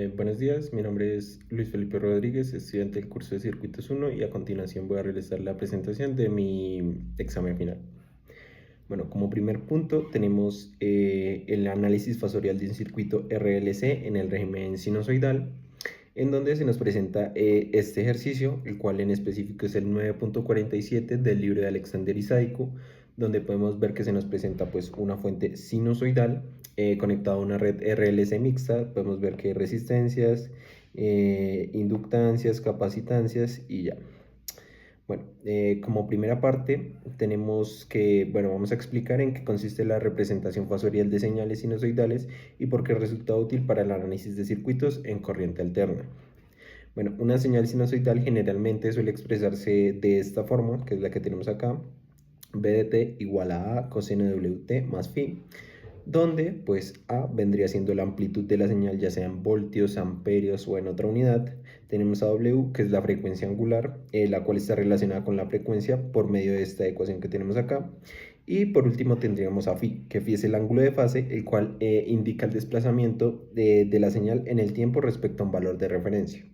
Buenos días, mi nombre es Luis Felipe Rodríguez, estudiante del curso de Circuitos 1 y a continuación voy a realizar la presentación de mi examen final. Bueno, como primer punto tenemos el análisis fasorial de un circuito RLC en el régimen sinusoidal, en donde se nos presenta este ejercicio, el cual en específico es el 9.47 del libro de Alexander Isaico, donde podemos ver que se nos presenta pues una fuente sinusoidal conectada a una red RLC mixta. Podemos ver que hay resistencias, inductancias, capacitancias y ya. Bueno, como primera parte tenemos que, bueno, vamos a explicar en qué consiste la representación fasorial de señales sinusoidales y por qué resulta útil para el análisis de circuitos en corriente alterna. Bueno, una señal sinusoidal generalmente suele expresarse de esta forma, que es la que tenemos acá: B de t igual a coseno de wt más phi, donde pues A vendría siendo la amplitud de la señal, ya sea en voltios, amperios o en otra unidad. Tenemos a W, que es la frecuencia angular, la cual está relacionada con la frecuencia por medio de esta ecuación que tenemos acá. Y por último tendríamos a phi, que phi es el ángulo de fase, el cual indica el desplazamiento de la señal en el tiempo respecto a un valor de referencia.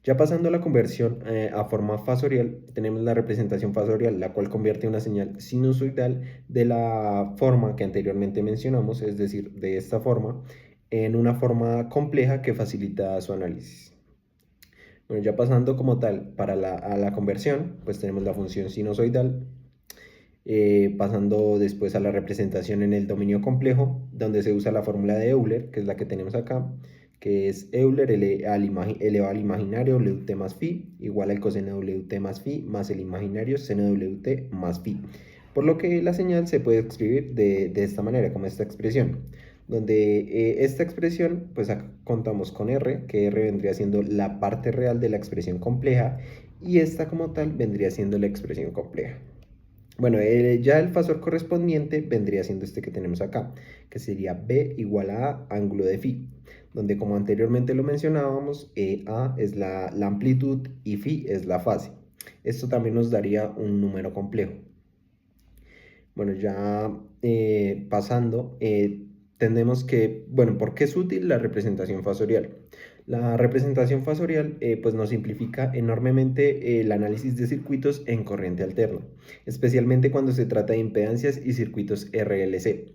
Ya pasando a la conversión a forma fasorial, tenemos la representación fasorial, la cual convierte una señal sinusoidal de la forma que anteriormente mencionamos, es decir, de esta forma, en una forma compleja que facilita su análisis. Bueno, ya pasando como tal a la conversión, pues tenemos la función sinusoidal, pasando después a la representación en el dominio complejo, donde se usa la fórmula de Euler, que es la que tenemos acá, que es Euler elevado al imaginario wt más phi igual al coseno de wt más phi más el imaginario seno de wt más phi. Por lo que la señal se puede escribir de esta manera, como esta expresión, donde esta expresión, pues acá contamos con R, que R vendría siendo la parte real de la expresión compleja, y esta como tal vendría siendo la expresión compleja. Bueno, ya el fasor correspondiente vendría siendo este que tenemos acá, que sería B igual a ángulo de phi, donde como anteriormente lo mencionábamos, A es la amplitud y phi es la fase. Esto también nos daría un número complejo. Bueno, ya pasando, tenemos que, bueno, ¿por qué es útil la representación fasorial? La representación fasorial pues nos simplifica enormemente el análisis de circuitos en corriente alterna, especialmente cuando se trata de impedancias y circuitos RLC.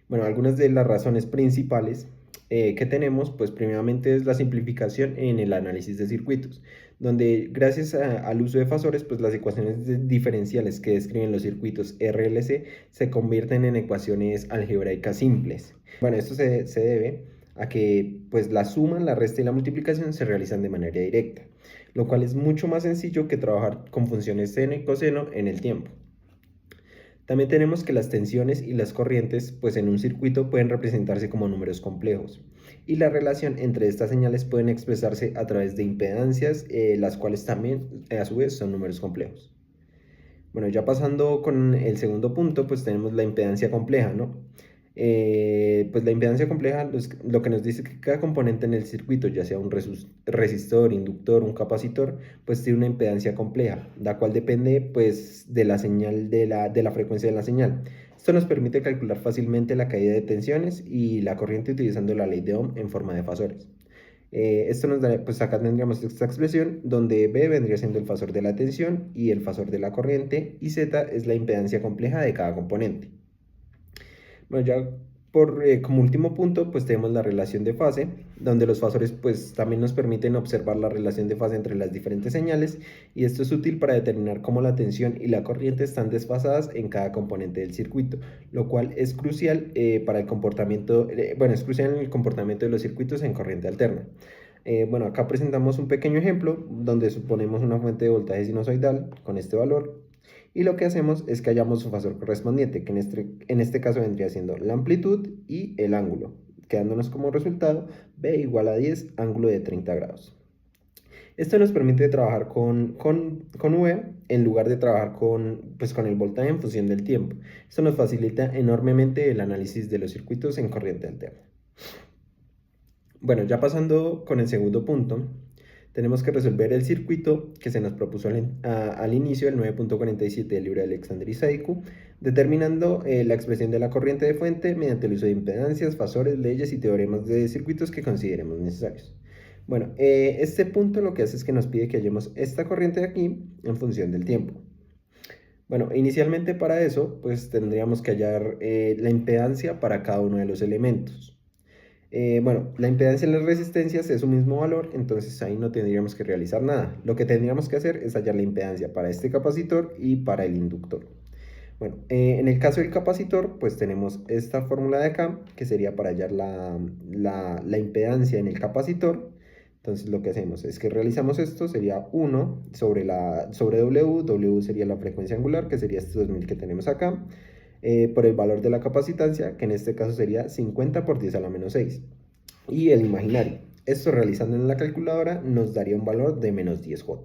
Bueno, algunas de las razones principales que tenemos, pues primeramente es la simplificación en el análisis de circuitos, donde gracias al uso de fasores, pues las ecuaciones diferenciales que describen los circuitos RLC se convierten en ecuaciones algebraicas simples. Bueno, esto se debe a que pues la suma, la resta y la multiplicación se realizan de manera directa, lo cual es mucho más sencillo que trabajar con funciones seno y coseno en el tiempo. También tenemos que las tensiones y las corrientes pues en un circuito pueden representarse como números complejos, y la relación entre estas señales pueden expresarse a través de impedancias, las cuales también a su vez son números complejos. Bueno, ya pasando con el segundo punto, pues tenemos la impedancia compleja, ¿no? Pues la impedancia compleja lo que nos dice que cada componente en el circuito, ya sea un resistor, inductor, un capacitor, pues tiene una impedancia compleja, la cual depende pues de la señal, de la frecuencia de la señal. Esto nos permite calcular fácilmente la caída de tensiones y la corriente utilizando la ley de Ohm en forma de fasores. Esto nos da, pues acá tendríamos esta expresión donde B vendría siendo el fasor de la tensión y el fasor de la corriente, y Z es la impedancia compleja de cada componente. Bueno, ya como último punto, pues tenemos la relación de fase, donde los fasores pues también nos permiten observar la relación de fase entre las diferentes señales, y esto es útil para determinar cómo la tensión y la corriente están desfasadas en cada componente del circuito, lo cual es crucial para el comportamiento, es crucial en el comportamiento de los circuitos en corriente alterna. Bueno, acá presentamos un pequeño ejemplo donde suponemos una fuente de voltaje sinusoidal con este valor, y lo que hacemos es que hallamos su fasor correspondiente, que en este caso vendría siendo la amplitud y el ángulo, quedándonos como resultado B igual a 10, ángulo de 30 grados. Esto nos permite trabajar con V en lugar de trabajar con el voltaje en función del tiempo. Esto nos facilita enormemente el análisis de los circuitos en corriente alterna. Bueno, ya pasando con el segundo punto, tenemos que resolver el circuito que se nos propuso al inicio, el 9.47 del libro de Alexander Isaiku, determinando la expresión de la corriente de fuente mediante el uso de impedancias, fasores, leyes y teoremas de circuitos que consideremos necesarios. Bueno, este punto lo que hace es que nos pide que hallemos esta corriente de aquí en función del tiempo. Bueno, inicialmente para eso, pues tendríamos que hallar la impedancia para cada uno de los elementos. Bueno, la impedancia en las resistencias es su mismo valor, entonces ahí no tendríamos que realizar nada. Lo que tendríamos que hacer es hallar la impedancia para este capacitor y para el inductor. Bueno, en el caso del capacitor, pues tenemos esta fórmula de acá, que sería para hallar la impedancia en el capacitor. Entonces lo que hacemos es que realizamos esto, sería 1 sobre W, W sería la frecuencia angular, que sería este 2000 que tenemos acá, por el valor de la capacitancia, que en este caso sería 50 por 10 a la menos 6, y el imaginario. Esto realizando en la calculadora nos daría un valor de menos 10J.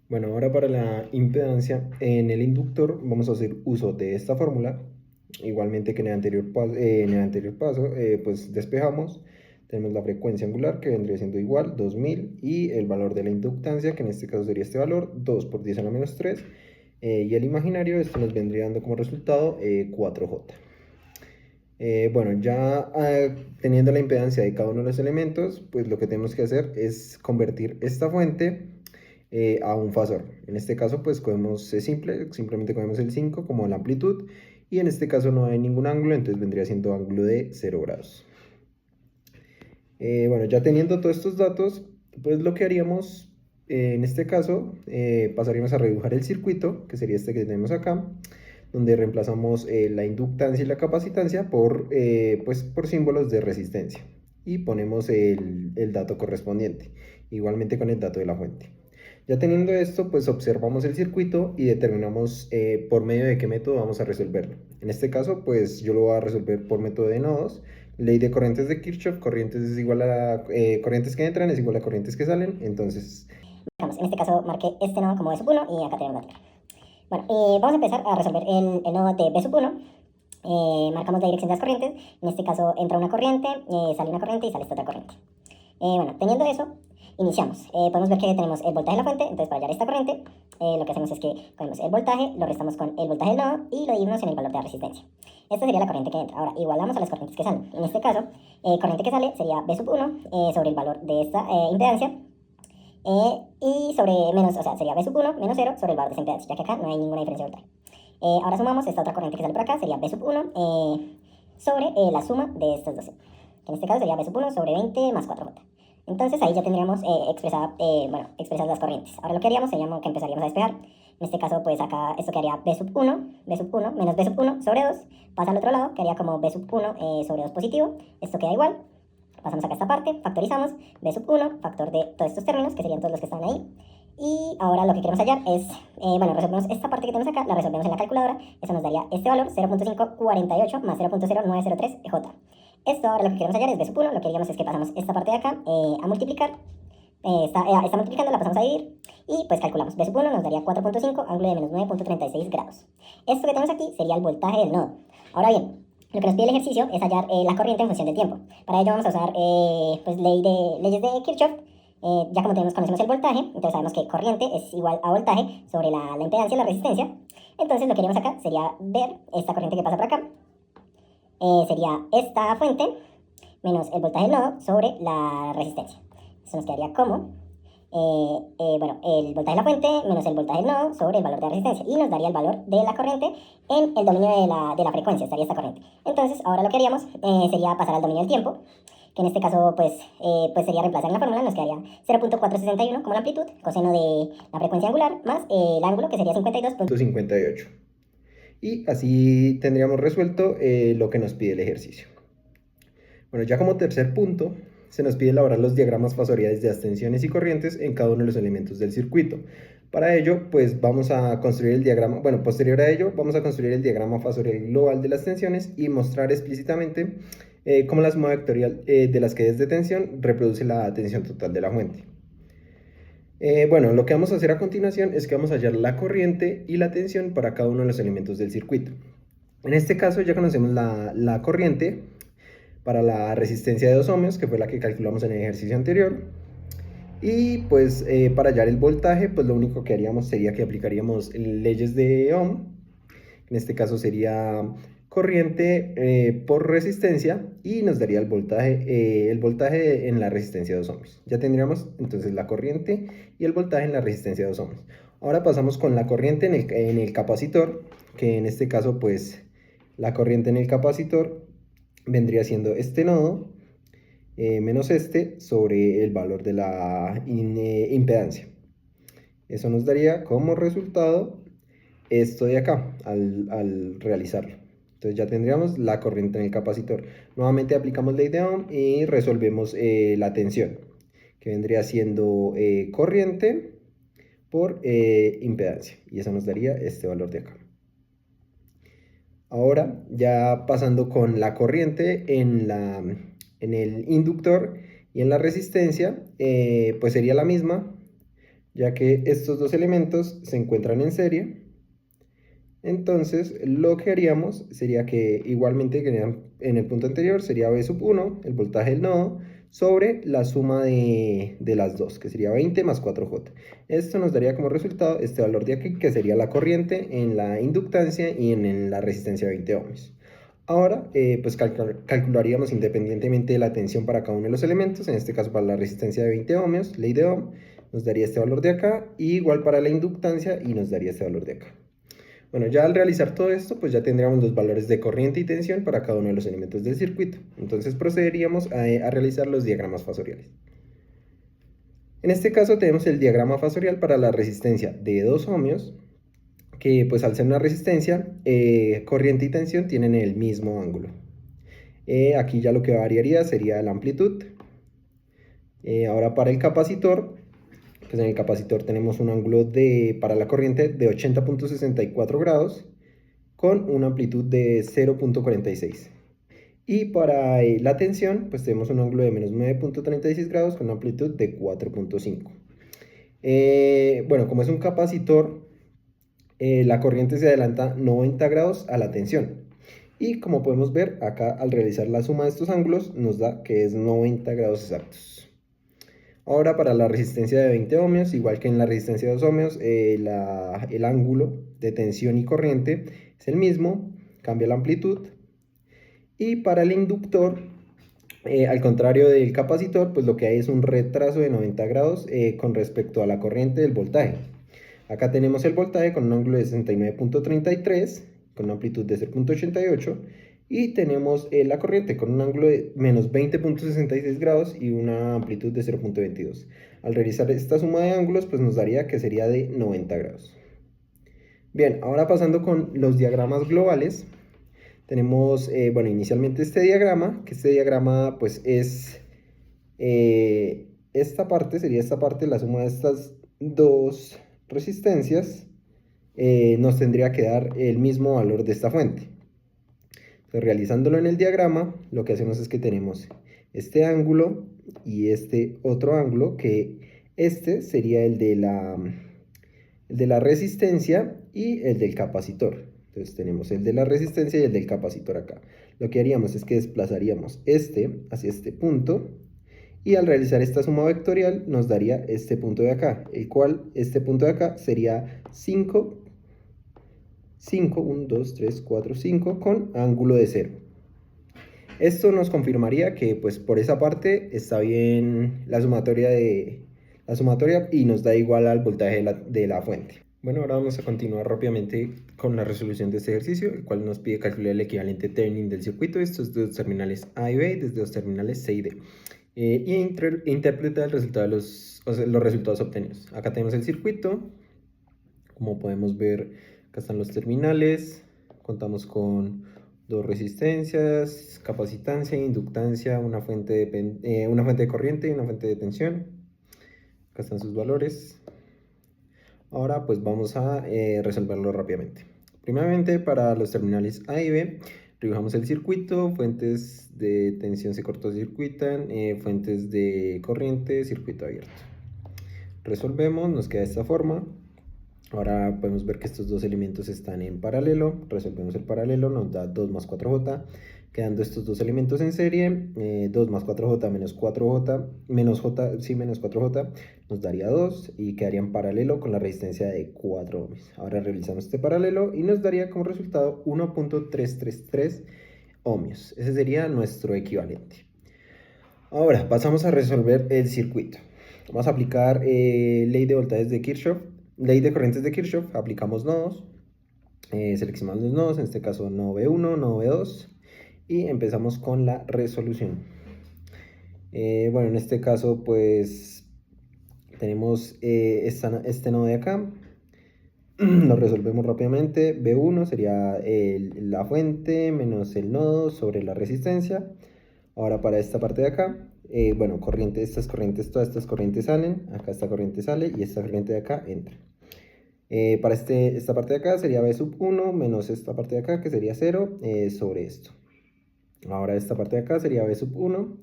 Bueno, ahora para la impedancia en el inductor vamos a hacer uso de esta fórmula, igualmente que en el anterior paso, pues despejamos. Tenemos la frecuencia angular que vendría siendo igual, 2000, y el valor de la inductancia, que en este caso sería este valor, 2 por 10 a la menos 3, y el imaginario, esto nos vendría dando como resultado 4J. Bueno, ya teniendo la impedancia de cada uno de los elementos, pues lo que tenemos que hacer es convertir esta fuente a un fasor. En este caso, pues cogemos, es simple, simplemente cogemos el 5 como la amplitud, y en este caso no hay ningún ángulo, entonces vendría siendo ángulo de 0 grados. Bueno, ya teniendo todos estos datos, pues lo que haríamos en este caso, pasaríamos a redibujar el circuito, que sería este que tenemos acá, donde reemplazamos la inductancia y la capacitancia pues, por símbolos de resistencia, y ponemos el dato correspondiente, igualmente con el dato de la fuente. Ya teniendo esto, pues observamos el circuito y determinamos por medio de qué método vamos a resolverlo. En este caso, pues yo lo voy a resolver por método de nodos. Ley de corrientes de Kirchhoff, corrientes es igual a corrientes que entran es igual a corrientes que salen. Entonces, en este caso marqué este nodo como B sub 1 y acá tenemos la otra. Bueno, vamos a empezar a resolver el nodo de B sub 1. Marcamos la dirección de las corrientes. En este caso entra una corriente, sale una corriente y sale esta otra corriente. Bueno, teniendo eso, iniciamos. Podemos ver que tenemos el voltaje de la fuente, entonces para hallar esta corriente, lo que hacemos es que cogemos el voltaje, lo restamos con el voltaje del nodo y lo dividimos en el valor de la resistencia. Esta sería la corriente que entra. Ahora, igualamos a las corrientes que salen. En este caso, corriente que sale sería B sub 1 sobre el valor de esta impedancia, y sobre menos, o sea, sería B sub 1 menos 0 sobre el valor de esa impedancia, ya que acá no hay ninguna diferencia de voltaje. Ahora sumamos esta otra corriente que sale por acá, sería B sub 1 sobre la suma de estas dos, que en este caso sería B sub 1 sobre 20 más 4J. Entonces ahí ya tendríamos expresadas las corrientes. Ahora lo que haríamos sería que empezaríamos a despejar. En este caso, pues acá esto quedaría B sub 1 menos B sub 1 sobre 2, pasa al otro lado, quedaría como B sub 1 sobre 2 positivo, esto queda igual. Pasamos acá esta parte, factorizamos, B sub 1, factor de todos estos términos, que serían todos los que están ahí. Y ahora lo que queremos hallar es, resolvemos esta parte que tenemos acá, la resolvemos en la calculadora. Eso nos daría este valor, 0.548 más 0.0903 J. Esto ahora lo que queremos hallar es B sub 1, lo que queríamos es que pasamos esta parte de acá a multiplicar. Está multiplicando, la pasamos a dividir y pues calculamos. B sub 1 nos daría 4.5, ángulo de menos 9.36 grados. Esto que tenemos aquí sería el voltaje del nodo. Ahora bien, lo que nos pide el ejercicio es hallar la corriente en función del tiempo. Para ello vamos a usar leyes de Kirchhoff. Ya como conocemos el voltaje, entonces sabemos que corriente es igual a voltaje sobre la impedancia y la resistencia. Entonces lo que haríamos acá sería ver esta corriente que pasa por acá. Sería esta fuente menos el voltaje del nodo sobre la resistencia. Eso nos quedaría como el voltaje de la fuente menos el voltaje del nodo sobre el valor de la resistencia, y nos daría el valor de la corriente en el dominio de la frecuencia, estaría esta corriente. Entonces ahora lo que haríamos sería pasar al dominio del tiempo, que en este caso pues sería reemplazar en la fórmula. Nos quedaría 0.461 como la amplitud, coseno de la frecuencia angular, más el ángulo, que sería 52.58. Y así tendríamos resuelto lo que nos pide el ejercicio. Bueno, ya como tercer punto, se nos pide elaborar los diagramas fasoriales de las tensiones y corrientes en cada uno de los elementos del circuito. Para ello, pues vamos a construir el diagrama, bueno, posterior a ello, vamos a construir el diagrama fasorial global de las tensiones y mostrar explícitamente cómo la suma vectorial de las cadenas de tensión reproduce la tensión total de la fuente. Bueno, lo que vamos a hacer a continuación es que vamos a hallar la corriente y la tensión para cada uno de los elementos del circuito. En este caso ya conocemos la corriente para la resistencia de 2 ohmios, que fue la que calculamos en el ejercicio anterior. Y pues para hallar el voltaje, pues lo único que haríamos sería que aplicaríamos leyes de Ohm. En este caso sería corriente por resistencia y nos daría el voltaje en la resistencia de 2 ohms. Ya tendríamos entonces la corriente y el voltaje en la resistencia de 2 ohms. Ahora pasamos con la corriente en el capacitor, que en este caso pues la corriente en el capacitor vendría siendo este nodo menos este sobre el valor de la impedancia. Eso nos daría como resultado esto de acá al realizarlo. Entonces ya tendríamos la corriente en el capacitor. Nuevamente aplicamos ley de Ohm y resolvemos la tensión, que vendría siendo corriente por impedancia. Y eso nos daría este valor de acá. Ahora ya pasando con la corriente en el inductor y en la resistencia, pues sería la misma, ya que estos dos elementos se encuentran en serie. Entonces lo que haríamos sería que igualmente que en el punto anterior sería V sub 1, el voltaje del nodo, sobre la suma de las dos, que sería 20 más 4J. Esto nos daría como resultado este valor de aquí, que sería la corriente en la inductancia y en la resistencia de 20 ohms. Ahora, pues calcularíamos independientemente de la tensión para cada uno de los elementos, en este caso para la resistencia de 20 ohms, ley de Ohm, nos daría este valor de acá, y igual para la inductancia y nos daría este valor de acá. Bueno, ya al realizar todo esto, pues ya tendríamos los valores de corriente y tensión para cada uno de los elementos del circuito. Entonces procederíamos a realizar los diagramas fasoriales. En este caso tenemos el diagrama fasorial para la resistencia de 2 ohmios, que pues al ser una resistencia, corriente y tensión tienen el mismo ángulo. Aquí ya lo que variaría sería la amplitud. Ahora para el capacitor, pues en el capacitor tenemos un ángulo para la corriente de 80.64 grados con una amplitud de 0.46. Y para la tensión, pues tenemos un ángulo de menos 9.36 grados con una amplitud de 4.5. Bueno, como es un capacitor, la corriente se adelanta 90 grados a la tensión. Y como podemos ver, acá al realizar la suma de estos ángulos, nos da que es 90 grados exactos. Ahora para la resistencia de 20 ohmios, igual que en la resistencia de 2 ohmios, el ángulo de tensión y corriente es el mismo, cambia la amplitud. Y para el inductor, al contrario del capacitor, pues lo que hay es un retraso de 90 grados con respecto a la corriente del voltaje. Acá tenemos el voltaje con un ángulo de 69.33, con una amplitud de 0.88. Y tenemos la corriente con un ángulo de menos 20.66 grados y una amplitud de 0.22. Al realizar esta suma de ángulos, pues nos daría que sería de 90 grados. Bien, ahora pasando con los diagramas globales, tenemos, bueno, inicialmente este diagrama, que este diagrama pues es esta parte, sería esta parte, la suma de estas dos resistencias, nos tendría que dar el mismo valor de esta fuente. Entonces, realizándolo en el diagrama, lo que hacemos es que tenemos este ángulo y este otro ángulo, que este sería el de la resistencia y el del capacitor. Entonces tenemos el de la resistencia y el del capacitor acá. Lo que haríamos es que desplazaríamos este hacia este punto y al realizar esta suma vectorial nos daría este punto de acá, el cual este punto de acá sería 5, 1, 2, 3, 4, 5 con ángulo de 0. Esto nos confirmaría que pues por esa parte está bien la sumatoria y nos da igual al voltaje de la fuente. Bueno, ahora vamos a continuar rápidamente con la resolución de este ejercicio, el cual nos pide calcular el equivalente Thevenin del circuito, estos dos terminales A y B, desde los terminales C y D. Y interpreta el resultado los resultados obtenidos. Acá tenemos el circuito, como podemos ver, acá están los terminales, contamos con dos resistencias, capacitancia, inductancia, una fuente de corriente y una fuente de tensión. Acá están sus valores. Ahora pues vamos a resolverlo rápidamente. Primeramente para los terminales A y B, dibujamos el circuito, fuentes de tensión se cortocircuitan, fuentes de corriente, circuito abierto. Resolvemos, nos queda de esta forma. Ahora podemos ver que estos dos elementos están en paralelo, resolvemos el paralelo, nos da 2 más 4J, quedando estos dos elementos en serie, 2 más 4j menos 4j, menos j, sí, menos 4j, nos daría 2 y quedaría en paralelo con la resistencia de 4 ohms. Ahora realizamos este paralelo y nos daría como resultado 1.333 ohmios. Ese sería nuestro equivalente. Ahora pasamos a resolver el circuito. Vamos a aplicar ley de voltajes de Kirchhoff, ley de corrientes de Kirchhoff, aplicamos nodos, seleccionamos los nodos, en este caso nodo B1, nodo B2, y empezamos con la resolución. Bueno, en este caso pues tenemos este nodo de acá, lo resolvemos rápidamente. B1 sería la fuente menos el nodo sobre la resistencia. Ahora para esta parte de acá, bueno, todas estas corrientes salen, acá esta corriente sale y esta corriente de acá entra. Para esta parte de acá sería B sub 1 menos esta parte de acá que sería 0 sobre esto. Ahora esta parte de acá sería B sub 1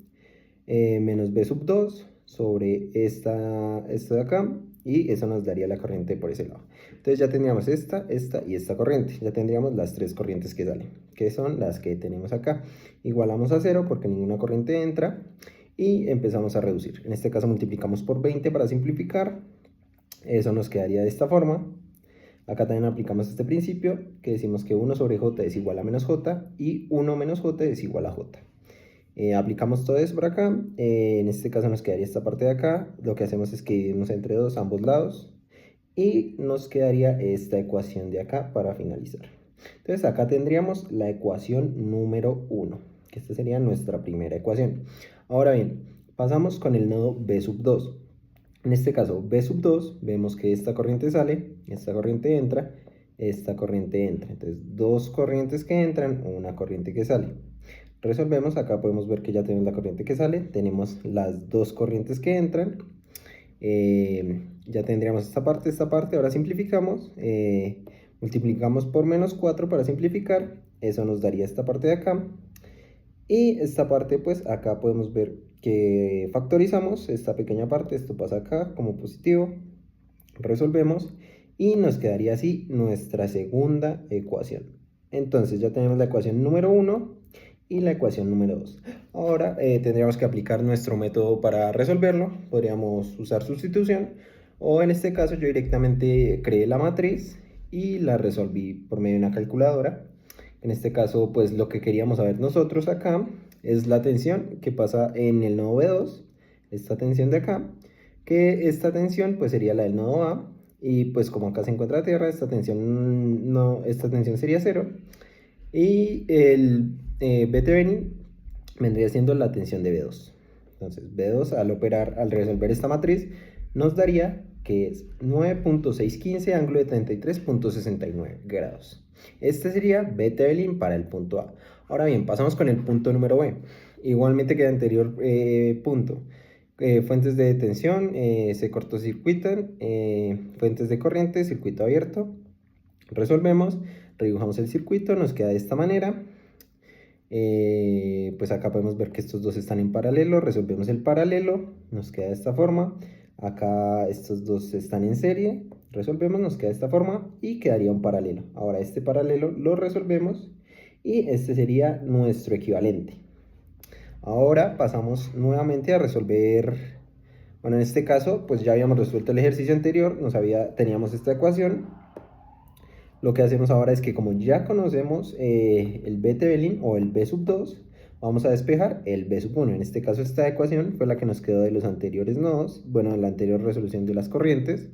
menos B sub 2 sobre esto de acá, y eso nos daría la corriente por ese lado. Entonces ya tendríamos esta y esta corriente. Ya tendríamos las tres corrientes que salen, que son las que tenemos acá. Igualamos a 0 porque ninguna corriente entra y empezamos a reducir. En este caso multiplicamos por 20 para simplificar. Eso nos quedaría de esta forma. Acá también aplicamos este principio, que decimos que 1 sobre j es igual a menos j y 1 menos j es igual a j. Aplicamos todo eso por acá. En este caso nos quedaría esta parte de acá. Lo que hacemos es que dividimos entre 2 ambos lados y nos quedaría esta ecuación de acá para finalizar. Entonces acá tendríamos la ecuación número 1, que esta sería nuestra primera ecuación. Ahora bien, pasamos con el nodo B sub 2. En este caso B sub 2, vemos que esta corriente sale, esta corriente entra, esta corriente entra. Entonces dos corrientes que entran, una corriente que sale. Resolvemos, acá podemos ver que ya tenemos la corriente que sale, tenemos las dos corrientes que entran, ya tendríamos esta parte, ahora simplificamos, multiplicamos por menos 4 para simplificar, eso nos daría esta parte de acá, y esta parte pues acá podemos ver que factorizamos esta pequeña parte, esto pasa acá como positivo, resolvemos y nos quedaría así nuestra segunda ecuación. Entonces ya tenemos la ecuación número 1 y la ecuación número 2. Ahora tendríamos que aplicar nuestro método para resolverlo. Podríamos usar sustitución, o en este caso yo directamente creé la matriz y la resolví por medio de una calculadora. En este caso pues lo que queríamos saber nosotros acá es la tensión que pasa en el nodo B2, esta tensión de acá, que esta tensión pues sería la del nodo A, y pues como acá se encuentra tierra, esta tensión sería 0, y el BT vendría siendo la tensión de B2. Entonces B2 al resolver esta matriz nos daría que es 9.615 ángulo de 33.69 grados. Este sería BT para el punto A. Ahora bien, pasamos con el punto número B. Igualmente que el anterior punto. Fuentes de tensión se cortocircuitan, fuentes de corriente, circuito abierto. Resolvemos, redibujamos el circuito, nos queda de esta manera. Pues acá podemos ver que estos dos están en paralelo, resolvemos el paralelo, nos queda de esta forma. Acá estos dos están en serie, resolvemos, nos queda de esta forma y quedaría un paralelo. Ahora este paralelo lo resolvemos y este sería nuestro equivalente. Ahora pasamos nuevamente a resolver, bueno, en este caso pues ya habíamos resuelto el ejercicio anterior, teníamos esta ecuación. Lo que hacemos ahora es que como ya conocemos el BT o el B sub 2, vamos a despejar el B sub 1. En este caso esta ecuación fue la que nos quedó de los anteriores nodos, bueno, la anterior resolución de las corrientes.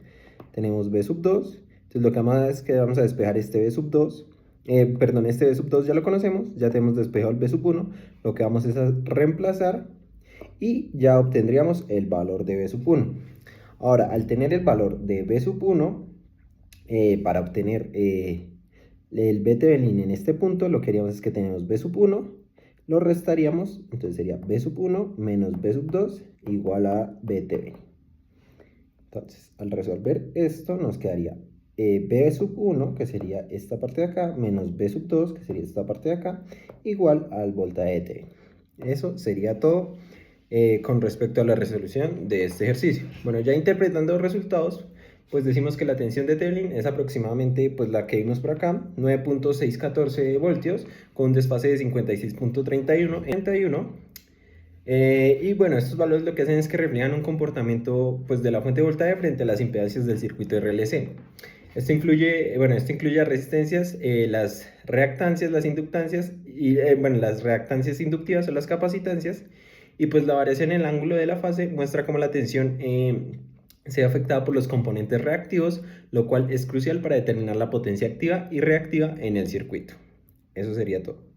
Tenemos B sub 2, entonces lo que vamos a hacer es que vamos a despejar este B sub 2. Este B sub 2 ya lo conocemos, ya tenemos despejado el B sub 1, lo que vamos es a reemplazar y ya obtendríamos el valor de B sub 1. Ahora, al tener el valor de B sub 1, para obtener el BT en este punto, lo que haríamos es que tenemos B sub 1, lo restaríamos, entonces sería B sub 1 menos B sub 2 igual a BT. Entonces, al resolver esto, nos quedaría B sub 1, que sería esta parte de acá, menos B sub 2, que sería esta parte de acá, igual al voltaje de T. Eso sería todo con respecto a la resolución de este ejercicio. Bueno, ya interpretando los resultados, pues decimos que la tensión de Thevenin es aproximadamente pues la que vimos por acá, 9.614 voltios con un desfase de 56.31. Y bueno, estos valores lo que hacen es que reflejan un comportamiento pues, de la fuente de voltaje frente a las impedancias del circuito RLC. Esto incluye las resistencias, las reactancias, las inductancias, y las reactancias inductivas o las capacitancias, y pues la variación en el ángulo de la fase muestra cómo la tensión se ve afectada por los componentes reactivos, lo cual es crucial para determinar la potencia activa y reactiva en el circuito. Eso sería todo.